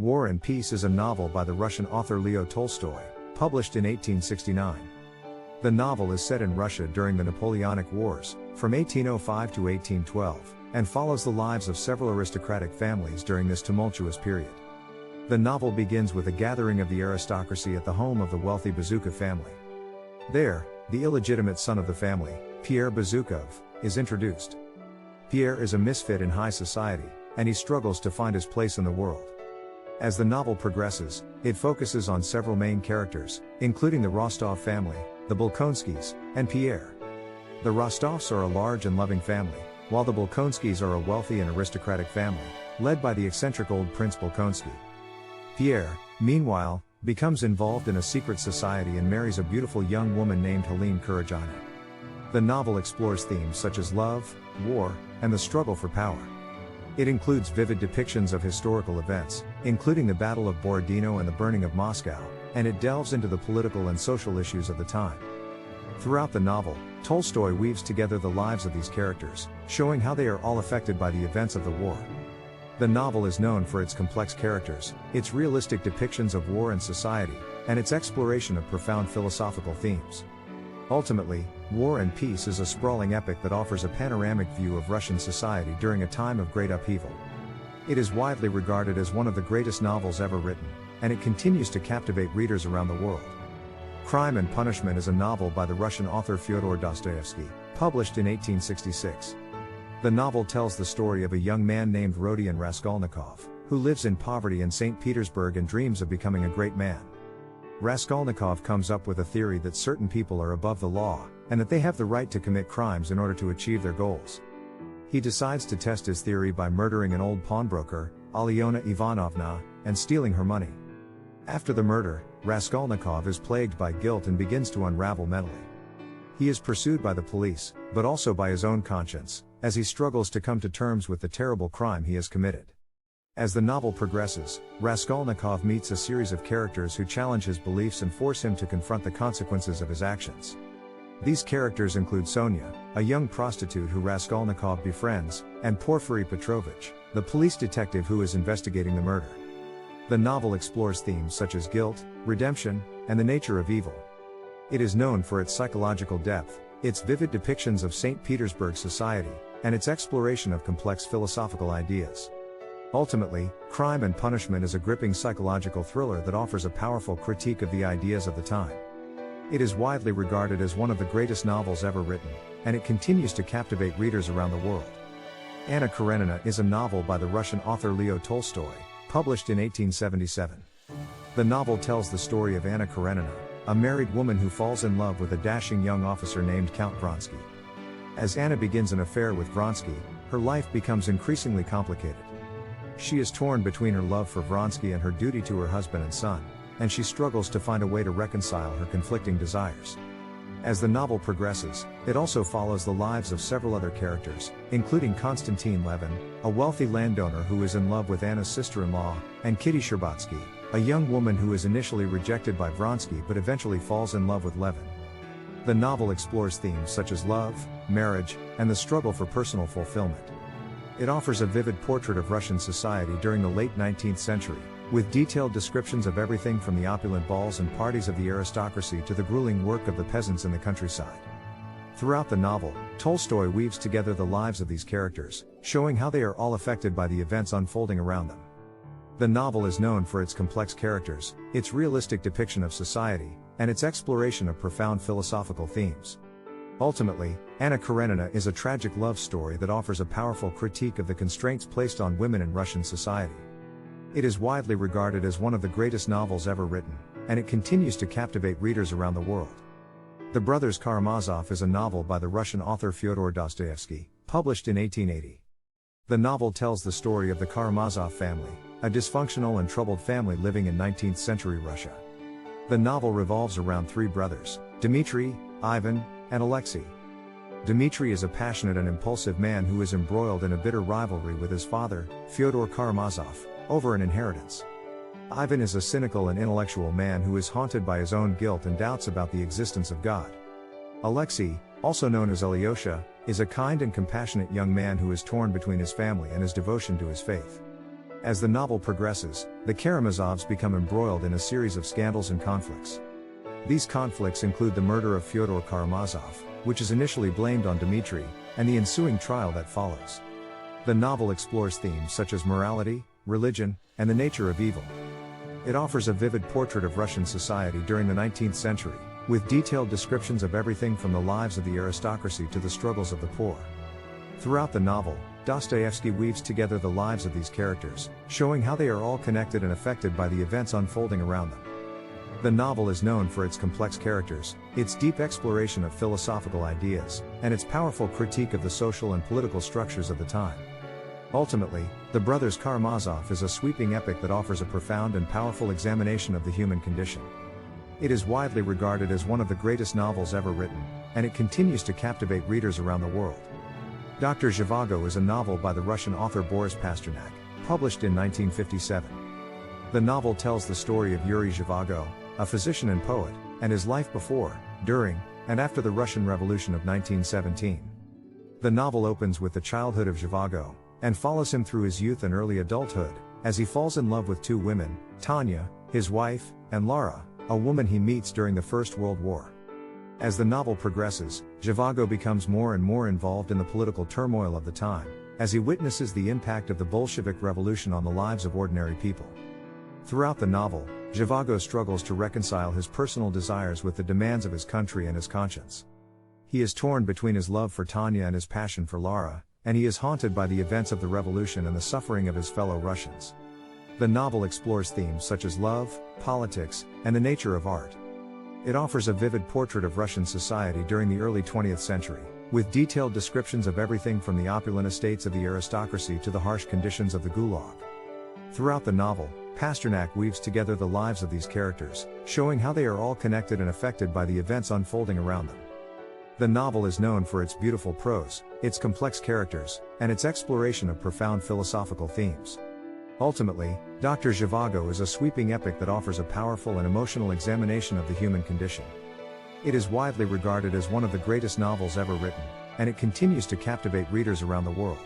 War and Peace is a novel by the Russian author Leo Tolstoy, published in 1869. The novel is set in Russia during the Napoleonic Wars, from 1805 to 1812, and follows the lives of several aristocratic families during this tumultuous period. The novel begins with a gathering of the aristocracy at the home of the wealthy Bezukhov family. There, the illegitimate son of the family, Pierre Bezukhov, is introduced. Pierre is a misfit in high society, and he struggles to find his place in the world. As the novel progresses, it focuses on several main characters, including the Rostov family, the Bolkonskys, and Pierre. The Rostovs are a large and loving family, while the Bolkonskys are a wealthy and aristocratic family, led by the eccentric old Prince Bolkonsky. Pierre, meanwhile, becomes involved in a secret society and marries a beautiful young woman named Helene Kurajina. The novel explores themes such as love, war, and the struggle for power. It includes vivid depictions of historical events, including the Battle of Borodino and the burning of Moscow, and it delves into the political and social issues of the time. Throughout the novel, Tolstoy weaves together the lives of these characters, showing how they are all affected by the events of the war. The novel is known for its complex characters, its realistic depictions of war and society, and its exploration of profound philosophical themes. Ultimately, War and Peace is a sprawling epic that offers a panoramic view of Russian society during a time of great upheaval. It is widely regarded as one of the greatest novels ever written, and it continues to captivate readers around the world. Crime and Punishment is a novel by the Russian author Fyodor Dostoevsky, published in 1866. The novel tells the story of a young man named Rodion Raskolnikov, who lives in poverty in St. Petersburg and dreams of becoming a great man. Raskolnikov comes up with a theory that certain people are above the law, and that they have the right to commit crimes in order to achieve their goals. He decides to test his theory by murdering an old pawnbroker, Alyona Ivanovna, and stealing her money. After the murder, Raskolnikov is plagued by guilt and begins to unravel mentally. He is pursued by the police, but also by his own conscience, as he struggles to come to terms with the terrible crime he has committed. As the novel progresses, Raskolnikov meets a series of characters who challenge his beliefs and force him to confront the consequences of his actions. These characters include Sonia, a young prostitute who Raskolnikov befriends, and Porfiry Petrovich, the police detective who is investigating the murder. The novel explores themes such as guilt, redemption, and the nature of evil. It is known for its psychological depth, its vivid depictions of St. Petersburg society, and its exploration of complex philosophical ideas. Ultimately, Crime and Punishment is a gripping psychological thriller that offers a powerful critique of the ideas of the time. It is widely regarded as one of the greatest novels ever written, and it continues to captivate readers around the world. Anna Karenina is a novel by the Russian author Leo Tolstoy, published in 1877. The novel tells the story of Anna Karenina, a married woman who falls in love with a dashing young officer named Count Vronsky. As Anna begins an affair with Vronsky, her life becomes increasingly complicated. She is torn between her love for Vronsky and her duty to her husband and son, and she struggles to find a way to reconcile her conflicting desires. As the novel progresses, it also follows the lives of several other characters, including Konstantin Levin, a wealthy landowner who is in love with Anna's sister-in-law, and Kitty Sherbatsky, a young woman who is initially rejected by Vronsky but eventually falls in love with Levin. The novel explores themes such as love, marriage, and the struggle for personal fulfillment. It offers a vivid portrait of Russian society during the late 19th century, with detailed descriptions of everything from the opulent balls and parties of the aristocracy to the grueling work of the peasants in the countryside. Throughout the novel, Tolstoy weaves together the lives of these characters, showing how they are all affected by the events unfolding around them. The novel is known for its complex characters, its realistic depiction of society, and its exploration of profound philosophical themes. Ultimately, Anna Karenina is a tragic love story that offers a powerful critique of the constraints placed on women in Russian society. It is widely regarded as one of the greatest novels ever written, and it continues to captivate readers around the world. The Brothers Karamazov is a novel by the Russian author Fyodor Dostoevsky, published in 1880. The novel tells the story of the Karamazov family, a dysfunctional and troubled family living in 19th century Russia. The novel revolves around three brothers, Dmitry, Ivan, and Alexei. Dmitry is a passionate and impulsive man who is embroiled in a bitter rivalry with his father, Fyodor Karamazov, over an inheritance. Ivan is a cynical and intellectual man who is haunted by his own guilt and doubts about the existence of God. Alexei, also known as Alyosha, is a kind and compassionate young man who is torn between his family and his devotion to his faith. As the novel progresses, the Karamazovs become embroiled in a series of scandals and conflicts. These conflicts include the murder of Fyodor Karamazov, which is initially blamed on Dmitry, and the ensuing trial that follows. The novel explores themes such as morality, religion, and the nature of evil. It offers a vivid portrait of Russian society during the 19th century, with detailed descriptions of everything from the lives of the aristocracy to the struggles of the poor. Throughout the novel, Dostoevsky weaves together the lives of these characters, showing how they are all connected and affected by the events unfolding around them. The novel is known for its complex characters, its deep exploration of philosophical ideas, and its powerful critique of the social and political structures of the time. Ultimately, The Brothers Karamazov is a sweeping epic that offers a profound and powerful examination of the human condition. It is widely regarded as one of the greatest novels ever written, and it continues to captivate readers around the world. Dr. Zhivago is a novel by the Russian author Boris Pasternak, published in 1957. The novel tells the story of Yuri Zhivago, a physician and poet, and his life before, during, and after the Russian Revolution of 1917. The novel opens with the childhood of Zhivago, and follows him through his youth and early adulthood, as he falls in love with two women, Tanya, his wife, and Lara, a woman he meets during the First World War. As the novel progresses, Zhivago becomes more and more involved in the political turmoil of the time, as he witnesses the impact of the Bolshevik Revolution on the lives of ordinary people. Throughout the novel, Zhivago struggles to reconcile his personal desires with the demands of his country and his conscience. He is torn between his love for Tanya and his passion for Lara, and he is haunted by the events of the revolution and the suffering of his fellow Russians. The novel explores themes such as love, politics, and the nature of art. It offers a vivid portrait of Russian society during the early 20th century, with detailed descriptions of everything from the opulent estates of the aristocracy to the harsh conditions of the Gulag. Throughout the novel, Pasternak weaves together the lives of these characters, showing how they are all connected and affected by the events unfolding around them. The novel is known for its beautiful prose, its complex characters, and its exploration of profound philosophical themes. Ultimately, Dr. Zhivago is a sweeping epic that offers a powerful and emotional examination of the human condition. It is widely regarded as one of the greatest novels ever written, and it continues to captivate readers around the world.